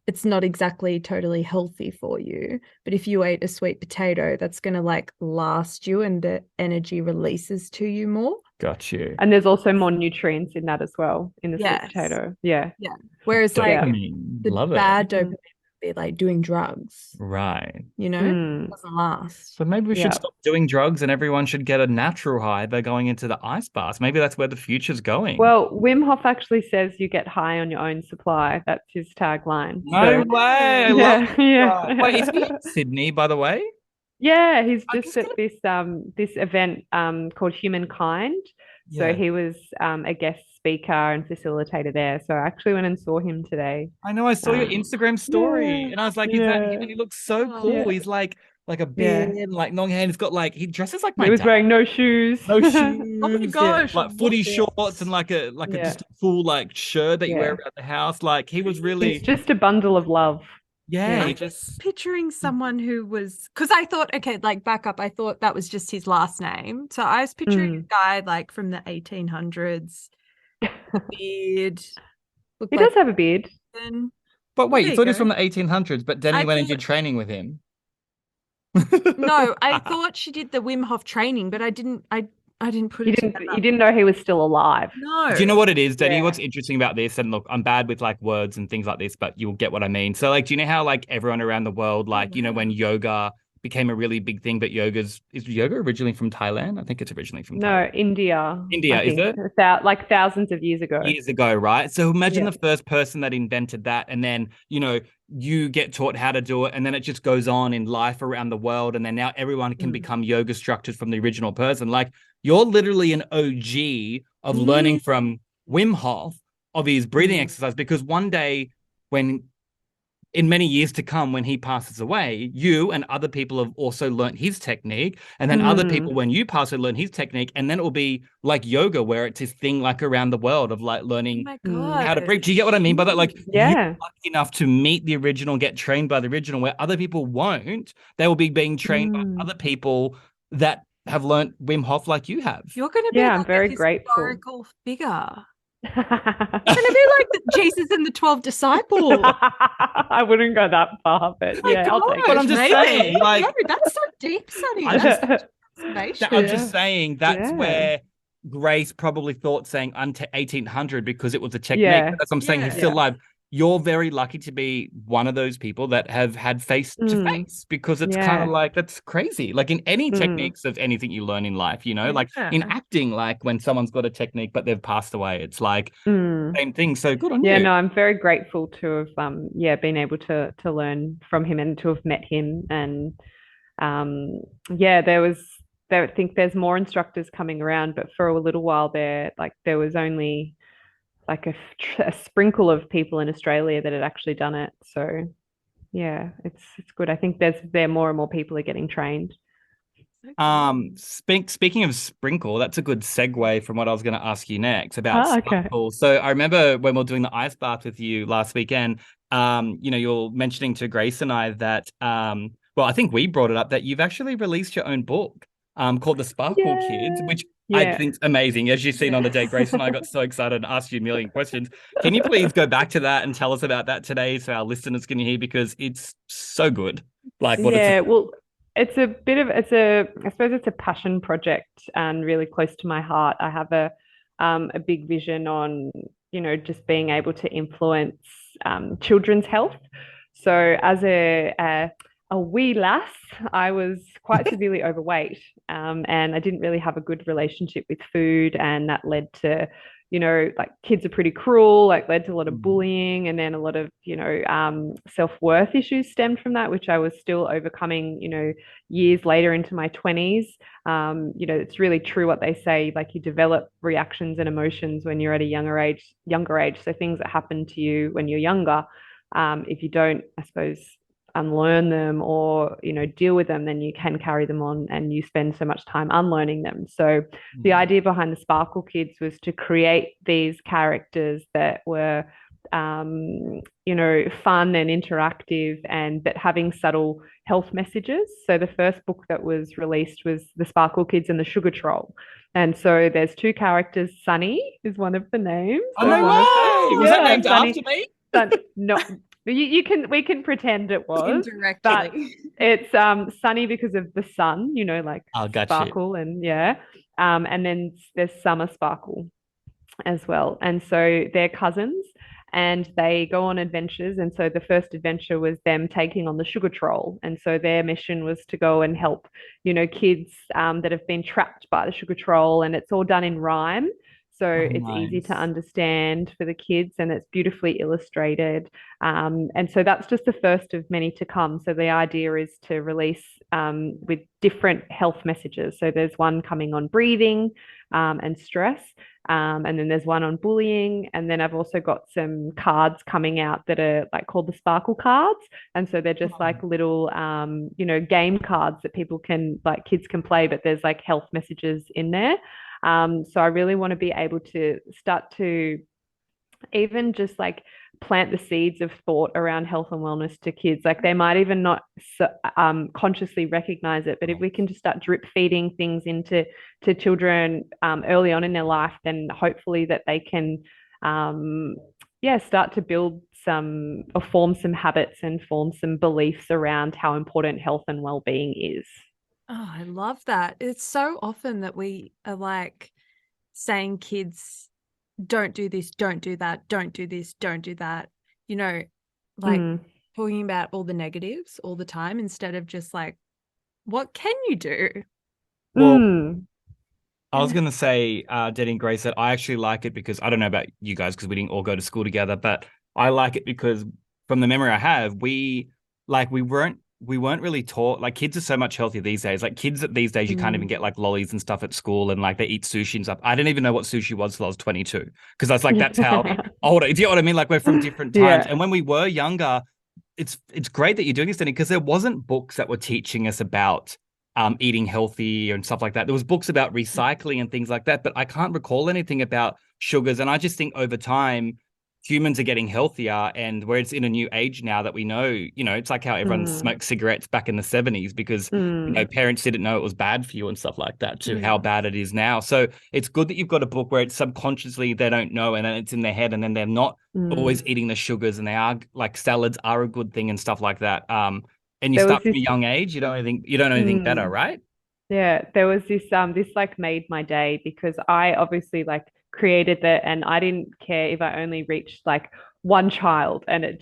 It's not exactly totally healthy for you. But if you eat a sweet potato, that's going to like last you and the energy releases to you more. Got you. And there's also more nutrients in that as well, in the sweet potato. Yeah. Yeah. Whereas dopamine. like the bad dopamine would be like doing drugs. Right. It doesn't last. So maybe we should stop doing drugs and everyone should get a natural high by going into the ice baths. Maybe that's where the future's going. Well, Wim Hof actually says you get high on your own supply. That's his tagline. No way. I love that. Yeah. Wait, is he in Sydney, by the way? Yeah, he's just at this event called Humankind. So he was a guest speaker and facilitator there. So I actually went and saw him today. I know, I saw your Instagram story and I was like, is that him? And he looks so cool. Yeah. He's like a beard and like long hair. He's got like, he dresses like my He was dad. wearing no shoes. No shoes. Oh my gosh. Like footy shorts and like a just full like shirt that you wear around the house. Like he was really. He's just a bundle of love. Yeah, I'm just picturing someone who was, because I thought, okay, like back up, I thought that was just his last name. So I was picturing a guy like from the 1800s, beard. He does have a beard. But wait, you thought he was from the 1800s, but Dani went and did training with him. No, I thought she did the Wim Hof training, but I didn't put it together. You didn't know he was still alive. No. Do you know what it is, Dani? What's interesting about this, and look, I'm bad with like words and things like this, but you'll get what I mean. So like, do you know how like everyone around the world, like, when yoga became a really big thing, but is yoga originally from Thailand? I think it's originally from Thailand. No, India. India, is it? Like thousands of years ago. Years ago, right? So imagine the first person that invented that, and then, you get taught how to do it, and then it just goes on in life around the world, and then now everyone can become yoga instructors from the original person. Like, you're literally an OG of learning from Wim Hof of his breathing exercise, because one day when in many years to come, when he passes away, you and other people have also learned his technique, and then other people, when you pass, will learn his technique, and then it will be like yoga, where it's this thing like around the world of like Oh learning my God. how to breathe. Do you get what I mean by that? Like, you're Yeah. lucky enough to meet the original, get trained by the original, where other people won't. They will be being trained by other people that have learned Wim Hof like you have. You're going to be Yeah, I'm like very a grateful. historical figure. You're going to be like Jesus and the 12 disciples. I wouldn't go that far, but My yeah, I'll God, take But it. I'm just maybe. saying, like, No, that's so deep, Sunny. I'm just- Observation. I'm just saying that's Yeah. where Grace probably thought saying until 1800 because it was a technique. Yeah. But that's what I'm saying. He's Yeah. still alive. You're very lucky to be one of those people that have had face to face, because it's kind of Yeah. like, that's crazy. Like in any techniques of anything you learn in life, you know, like in Yeah. acting, like when someone's got a technique but they've passed away, it's like Mm. same thing. So good on Yeah, you. no, I'm very grateful to have been able to learn from him and to have met him. And yeah, I think there's more instructors coming around, but for a little while there was only like a sprinkle of people in Australia that had actually done it. So yeah, it's good. I think there more and more people are getting trained. Speaking of sprinkle, that's a good segue from what I was going to ask you next about Oh, okay. sparkle. So I remember when we were doing the ice bath with you last weekend, you know, you're mentioning to Grace and I that, well, I think we brought it up that you've actually released your own book, called The Sparkle Kids, which I Yeah. think's amazing. As you've seen on the day, Grace and I got so excited and asked you a million questions. Can you please go back to that and tell us about that today so our listeners can hear, because it's so good. Like what Yeah, it's well, I suppose it's a passion project and really close to my heart. I have a big vision on, just being able to influence children's health. So as a wee lass, I was quite severely overweight, and I didn't really have a good relationship with food, and that led to, like kids are pretty cruel, like led to a lot of bullying, and then a lot of, self-worth issues stemmed from that, which I was still overcoming, years later into my 20s. It's really true what they say, like you develop reactions and emotions when you're at a younger age. So things that happen to you when you're younger, if you don't, I suppose, unlearn them or deal with them, then you can carry them on and you spend so much time unlearning them. So the idea behind the Sparkle Kids was to create these characters that were fun and interactive, and but having subtle health messages. So the first book that was released was The Sparkle Kids and the Sugar Troll. And so there's two characters. Sunny is one of the names. Oh, no way! Was that named after me? No, we can pretend it was, Indirectly. but it's Sunny because of the sun, like sparkle, and and then there's Summer Sparkle as well. And so they're cousins and they go on adventures. And so the first adventure was them taking on the sugar troll. And so their mission was to go and help, kids that have been trapped by the sugar troll. And it's all done in rhyme. So it's easy to understand for the kids, and it's beautifully illustrated. And so that's just the first of many to come. So the idea is to release with different health messages. So there's one coming on breathing and stress. And then there's one on bullying. And then I've also got some cards coming out that are like called the Sparkle cards. And so they're just like little, game cards that kids can play, but there's like health messages in there. So I really want to be able to start to even just like plant the seeds of thought around health and wellness to kids. Like they might even not consciously recognize it, but if we can just start drip feeding things into children early on in their life, then hopefully that they can start to build some or form some habits and form some beliefs around how important health and well-being is. Oh, I love that. It's so often that we are like saying kids, don't do this, don't do that, don't do this, don't do that. Talking about all the negatives all the time instead of just like, what can you do? Well, I was going to say, Dani and Grace, that I actually like it because I don't know about you guys because we didn't all go to school together, but I like it because from the memory I have, we weren't really taught, like kids are so much healthier these days. Like kids these days, you can't even get like lollies and stuff at school, and like they eat sushi and stuff. I didn't even know what sushi was till I was 22 because I was like, that's how old. Do you know what I mean? Like we're from different times. And when we were younger, it's great that you're doing this, Danny, because there wasn't books that were teaching us about eating healthy and stuff like that. There was books about recycling and things like that, but I can't recall anything about sugars. And I just think over time, humans are getting healthier, and where it's in a new age now that we know, it's like how everyone smoked cigarettes back in the 70s because parents didn't know it was bad for you and stuff like that, to how bad it is now. So it's good that you've got a book where it's subconsciously they don't know, and then it's in their head, and then they're not always eating the sugars, and they are like salads are a good thing and stuff like that. And you There was start from this a young age, you don't know anything better, right? Yeah, there was this like made my day because I obviously like created that and I didn't care if I only reached like one child and it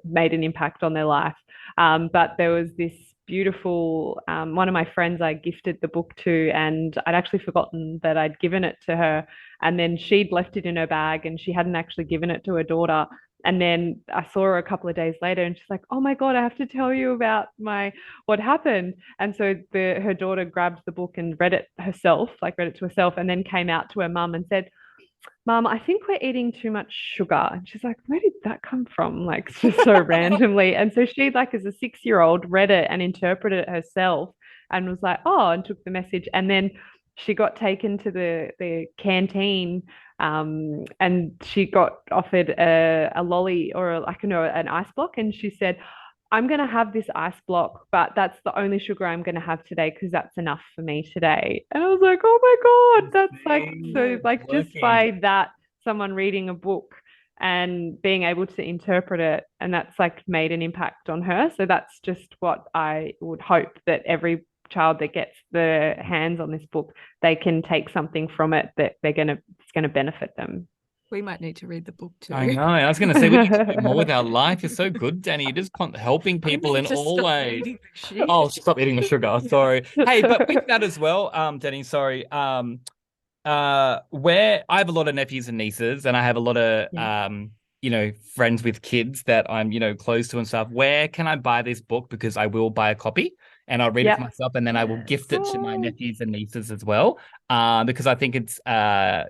made an impact on their life. But there was this beautiful one of my friends I gifted the book to, and I'd actually forgotten that I'd given it to her, and then she'd left it in her bag and she hadn't actually given it to her daughter. And then I saw her a couple of days later and she's like, "Oh my God, I have to tell you about what happened." And so her daughter grabbed the book and read it herself, like read it to herself, and then came out to her mum and said, "Mum, I think we're eating too much sugar." And she's like, "Where did that come from?" Like just so randomly. And so she, like as a 6-year-old, read it and interpreted it herself and was like, "Oh," and took the message. And then she got taken to the canteen, and she got offered a lolly or an ice block, and she said, "I'm going to have this ice block, but that's the only sugar I'm going to have today because that's enough for me today." And I was like, "Oh my God, that's like so like just by that, someone reading a book and being able to interpret it, and that's like made an impact on her. So that's just what I would hope that every child that gets their hands on this book, they can take something from it that it's gonna benefit them. We might need to read the book too. I know. I was going to say we need to do more with our life. You're so good, Danny. You're just helping people in all ways. Oh, stop eating the sugar. Sorry. Hey, but with that as well, Danny, sorry. Where I have a lot of nephews and nieces, and I have a lot of friends with kids that I'm close to and stuff. Where can I buy this book? Because I will buy a copy and I'll read it for myself, and then I will gift it to my nephews and nieces as well. Because I think it's my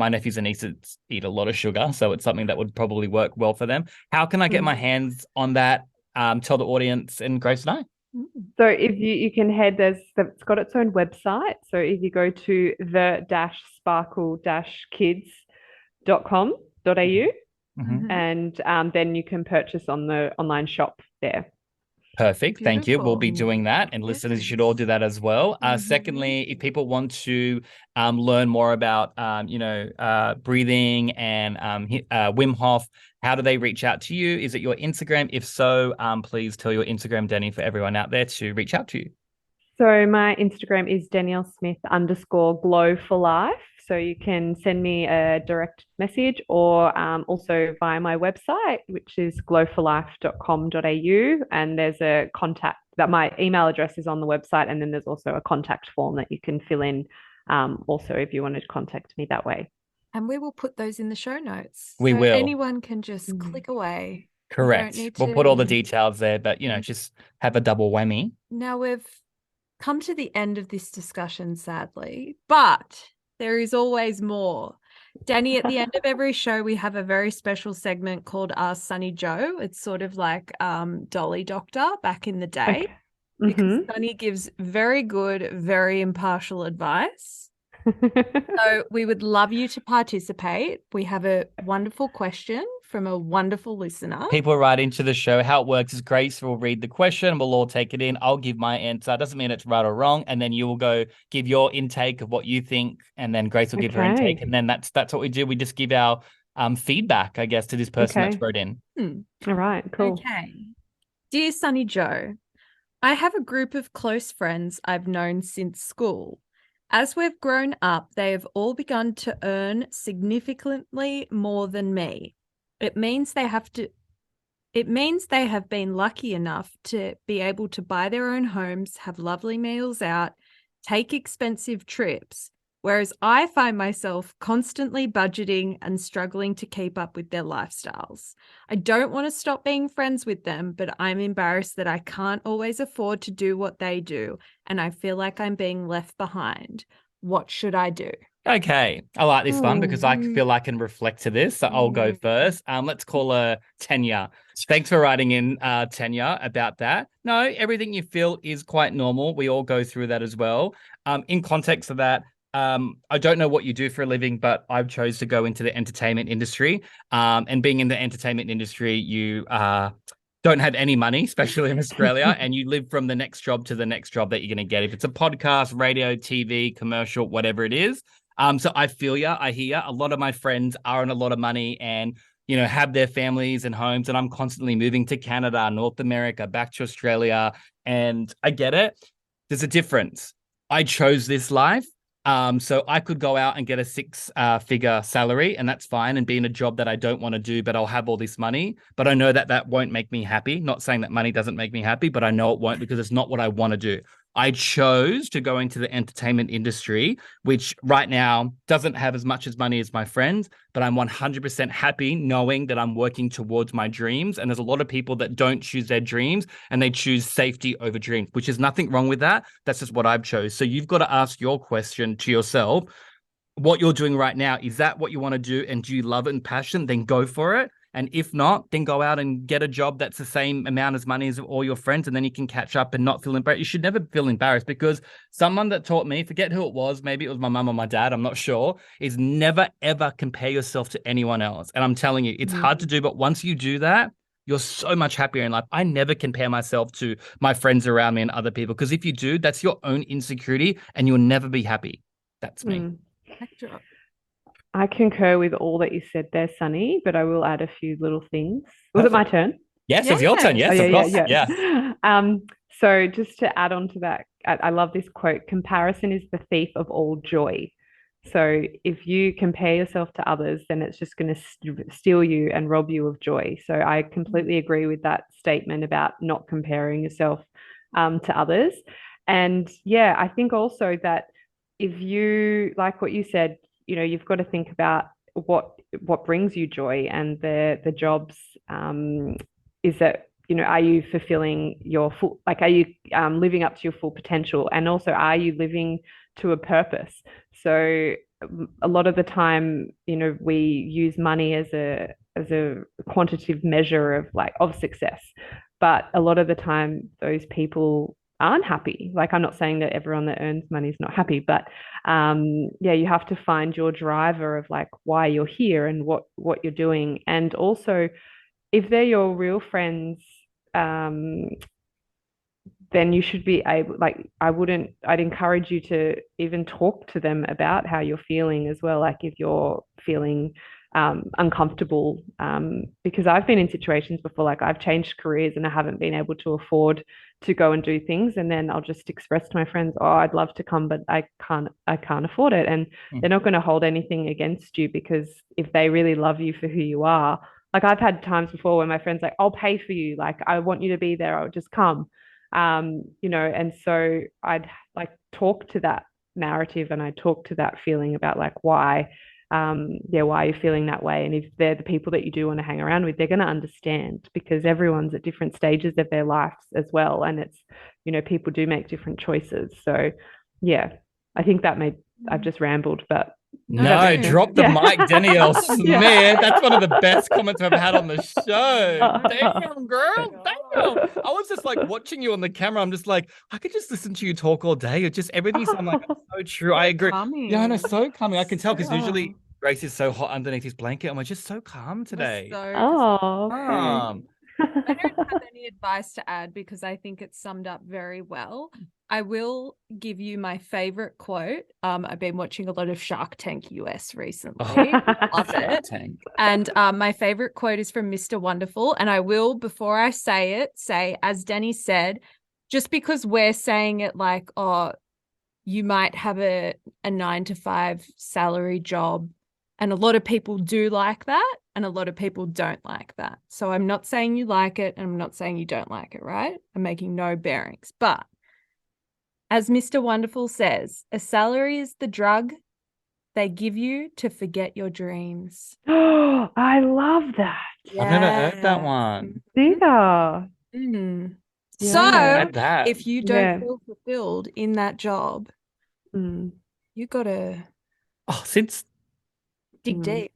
nephews and nieces eat a lot of sugar, so it's something that would probably work well for them. How can I get my hands on that? Tell the audience and Grace and I. So if you can it's got its own website. So if you go to the-sparkle-kids.com.au, and then you can purchase on the online shop there. Perfect. Thank you. We'll be doing that, and listeners should all do that as well. Secondly, if people want to learn more about breathing and Wim Hof, how do they reach out to you? Is it your Instagram? If so, please tell your Instagram, Dani, for everyone out there to reach out to you. So my Instagram is Danielle_Smith_Glow for Life. So you can send me a direct message, or also via my website, which is glowforlife.com.au. And there's a contact that my email address is on the website. And then there's also a contact form that you can fill in also if you wanted to contact me that way. And we will put those in the show notes. We will. Anyone can just click away. Correct. We'll put all the details there, but just have a double whammy. Now we've come to the end of this discussion, sadly, but there is always more. Dani, at the end of every show, we have a very special segment called Ask Sunny Joe. It's sort of like Dolly Doctor back in the day, because Sunny gives very good, very impartial advice. So we would love you to participate. We have a wonderful question from a wonderful listener. People write into the show. How it works is Grace will read the question. We'll all take it in. I'll give my answer. It doesn't mean it's right or wrong. And then you will go give your intake of what you think. And then Grace will give her intake. And then that's what we do. We just give our feedback, I guess, to this person that's wrote in. All right, cool. Okay. Dear Sunny Joe, I have a group of close friends I've known since school. As we've grown up, they have all begun to earn significantly more than me. It means they have been lucky enough to be able to buy their own homes, have lovely meals out, take expensive trips, whereas I find myself constantly budgeting and struggling to keep up with their lifestyles. I don't want to stop being friends with them, but I'm embarrassed that I can't always afford to do what they do, and I feel like I'm being left behind. What should I do? Okay, I like this one because I feel I can reflect to this. So I'll go first. Let's call her Tanya. Thanks for writing in, Tanya, about that. No, everything you feel is quite normal. We all go through that as well. In context of that, I don't know what you do for a living, but I've chose to go into the entertainment industry. And being in the entertainment industry, you don't have any money, especially in Australia, and you live from the next job to the next job that you're going to get. If it's a podcast, radio, TV, commercial, whatever it is. So I feel ya, I hear ya. A lot of my friends are on a lot of money and, have their families and homes, and I'm constantly moving to Canada, North America, back to Australia, and I get it. There's a difference. I chose this life. So I could go out and get a six-figure salary, and that's fine, and be in a job that I don't want to do, but I'll have all this money. But I know that that won't make me happy. Not saying that money doesn't make me happy, but I know it won't because it's not what I want to do. I chose to go into the entertainment industry, which right now doesn't have as much as money as my friends, but I'm 100% happy knowing that I'm working towards my dreams. And there's a lot of people that don't choose their dreams and they choose safety over dreams, which is nothing wrong with that. That's just what I've chose. So you've got to ask your question to yourself. What you're doing right now, is that what you want to do? And do you love it and passion? Then go for it. And if not, then go out and get a job that's the same amount as money as all your friends, and then you can catch up and not feel embarrassed. You should never feel embarrassed, because someone that taught me, forget who it was, maybe it was my mum or my dad, I'm not sure, is never, ever compare yourself to anyone else. And I'm telling you, it's hard to do, but once you do that, you're so much happier in life. I never compare myself to my friends around me and other people, because if you do, that's your own insecurity and you'll never be happy. That's me. I concur with all that you said there, Sunny, but I will add a few little things. Was it my turn? Yes, it's your turn. Yes, of course. Yeah. So just to add on to that, I love this quote: comparison is the thief of all joy. So if you compare yourself to others, then it's just going to steal you and rob you of joy. So I completely agree with that statement about not comparing yourself to others. And yeah, I think also that if you, like what you said, you've got to think about what brings you joy, and the jobs, is that, are you fulfilling your full, like, are you living up to your full potential, and also are you living to a purpose? So a lot of the time, we use money as a quantitative measure of success, but a lot of the time those people aren't happy. Like, I'm not saying that everyone that earns money is not happy, but yeah, you have to find your driver of like why you're here and what you're doing. And also, if they're your real friends, then you should be able, like, I'd encourage you to even talk to them about how you're feeling as well. Like, if you're feeling uncomfortable, because I've been in situations before, like I've changed careers and I haven't been able to afford to go and do things, and then I'll just express to my friends, oh, I'd love to come, but I can't afford it. And they're not going to hold anything against you, because if they really love you for who you are, like, I've had times before where my friends like, I'll pay for you, like, I want you to be there, I'll just come. And so I'd like talk to that narrative, and I talk to that feeling about like why you're feeling that way. And if they're the people that you do want to hang around with, they're going to understand, because everyone's at different stages of their lives as well, and it's, people do make different choices. So yeah, I think I've just rambled, but no, drop the mic, Danielle Smith. That's one of the best comments I've had on the show. Damn, girl. Damn. I was just like watching you on the camera. I'm just like, I could just listen to you talk all day. It's just everything you sound like so true. I agree. Calming. Yeah, I know, so calming. I can tell, because usually Grace is so hot underneath his blanket, and we're just so calm today. Okay. I don't have any advice to add, because I think it's summed up very well. I will give you my favorite quote. I've been watching a lot of Shark Tank US recently. Love it. And my favorite quote is from Mr. Wonderful. And I will, before I say it, say, as Dani said, just because we're saying it like, oh, you might have a 9-to-5 salary job, and a lot of people do like that, and a lot of people don't like that. So I'm not saying you like it, and I'm not saying you don't like it, right? I'm making no bearings. But as Mr. Wonderful says, a salary is the drug they give you to forget your dreams. Oh, I love that. Yeah. I've never heard that one. Neither. So if you don't feel fulfilled in that job, you gotta Oh, since Dig Mm. deep.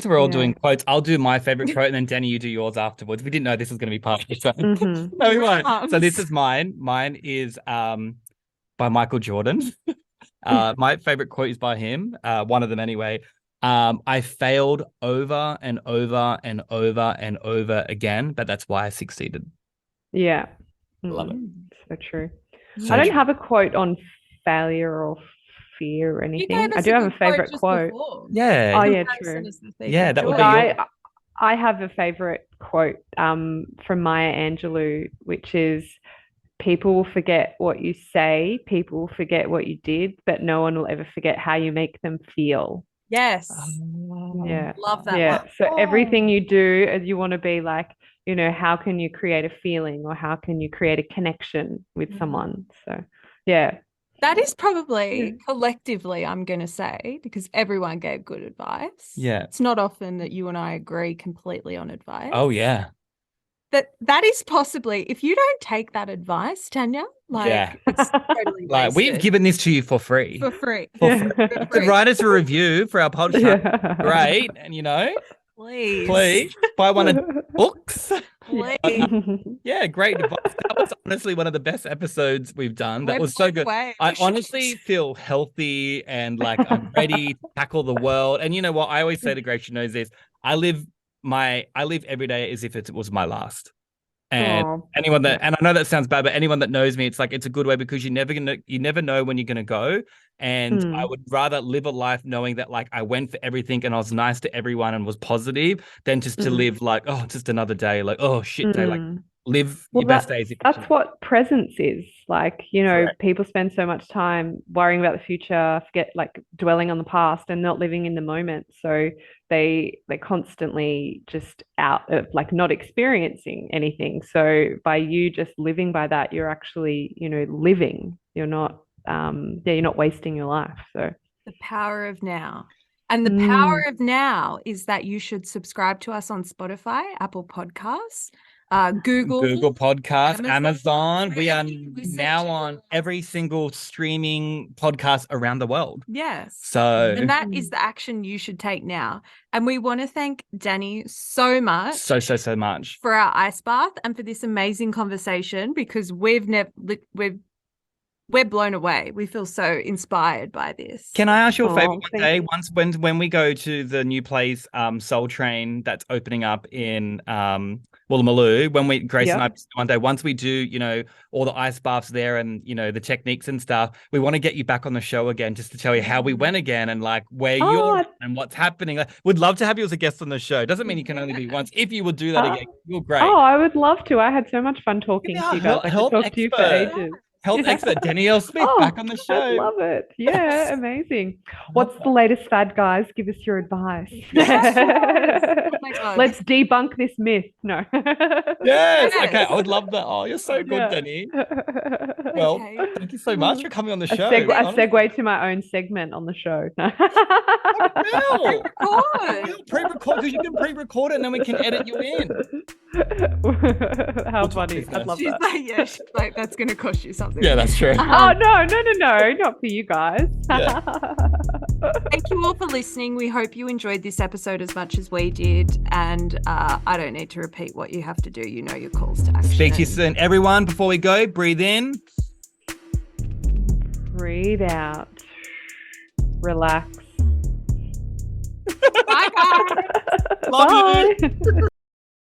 we're all Yeah. doing quotes, I'll do my favorite quote, and then Danny, you do yours afterwards. We didn't know this was going to be part of the show. Mhm. No, we won't. So this Yes. is mine. Mine is by Michael Jordan. My favorite quote is by him. One of them anyway. I failed over and over and over and over again, but that's why I succeeded. Yeah. Love it. So true. So I don't true. have a quote on failure or fear or You anything. gave I us do a have a good quote favorite just quote. before. Yeah. Oh yeah, Comparison true. is the thief Yeah, of that would joy. be your. I have a favorite quote from Maya Angelou, which is people will forget what you say, people will forget what you did, but no one will ever forget how you make them feel. Yes. Yeah. Love that Yeah. one. So everything you do, you want to be like, how can you create a feeling or how can you create a connection with someone? So, yeah. That is probably collectively, I'm going to say, because everyone gave good advice. Yeah. It's not often that you and I agree completely on advice. Oh yeah. That is possibly, if you don't take that advice, Tanya, Yeah. it's totally Like we've wasted. given this to you for free. For free. For Yeah. free. You could write us a review for our podcast. Yeah. Great. And please buy one of the books. Please. Yeah, great advice. That was honestly one of the best episodes we've done. That We're was so blown good. away. I honestly feel healthy and like I'm ready to tackle the world. And you know what? I always say to Grace, she knows this. I live every day as if it was my last. And Oh, anyone that, yeah. and I know that sounds bad, but anyone that knows me, it's like it's a good way because you never know when you're gonna go. And I would rather live a life knowing that like I went for everything and I was nice to everyone and was positive than just to live like, oh, just another day, like, oh shit day. Like live Well, your best days. that's what presence is. Like, Correct. people spend so much time worrying about the future, forget like dwelling on the past and not living in the moment. So they constantly just out of like not experiencing anything. So by you just living by that, you're actually, living. You're not wasting your life. So The power of now. And the power of now is that you should subscribe to us on Spotify, Apple Podcasts, Google Podcasts, Amazon. We are We now on every single streaming podcast around the world. Yes. So And that is the action you should take now. And we want to thank Dani so much. so much for our ice bath and for this amazing conversation because we're blown away. We feel so inspired by this. Can I ask you a favor one thank day? you. Once when we go to the new place, Soul Train that's opening up in Woolloomooloo, when Grace and I one day, once we do, all the ice baths there and the techniques and stuff, we want to get you back on the show again just to tell you how we went again and like where you're at and what's happening. Like, we'd love to have you as a guest on the show. Doesn't mean you can only be once. If you would do that again, you're great. Oh, I would love to. I had so much fun talking to you guys. I could talk to you for ages. Health expert Danielle Smith back on the show. I love it. Yeah, amazing. What's the latest fad, guys? Give us your advice. Oh my God. Let's debunk this myth. No. Yes. Okay. I would love that. Oh, you're so good, Dani. Well, Okay. thank you so much for coming on the show. A segue to my own segment on the show. No. Record. Pre-record because you can pre-record it and then we can edit you in. How funny. I'd love She's that. she's like, that's going to cost you something. Yeah, that's true. Oh, no, not for you guys. Yeah. Thank you all for listening. We hope you enjoyed this episode as much as we did. And I don't need to repeat what you have to do. You know your calls to action. Speak to you soon. Everyone, before we go, breathe in. Breathe out. Relax. Bye, guys. Love Bye. you.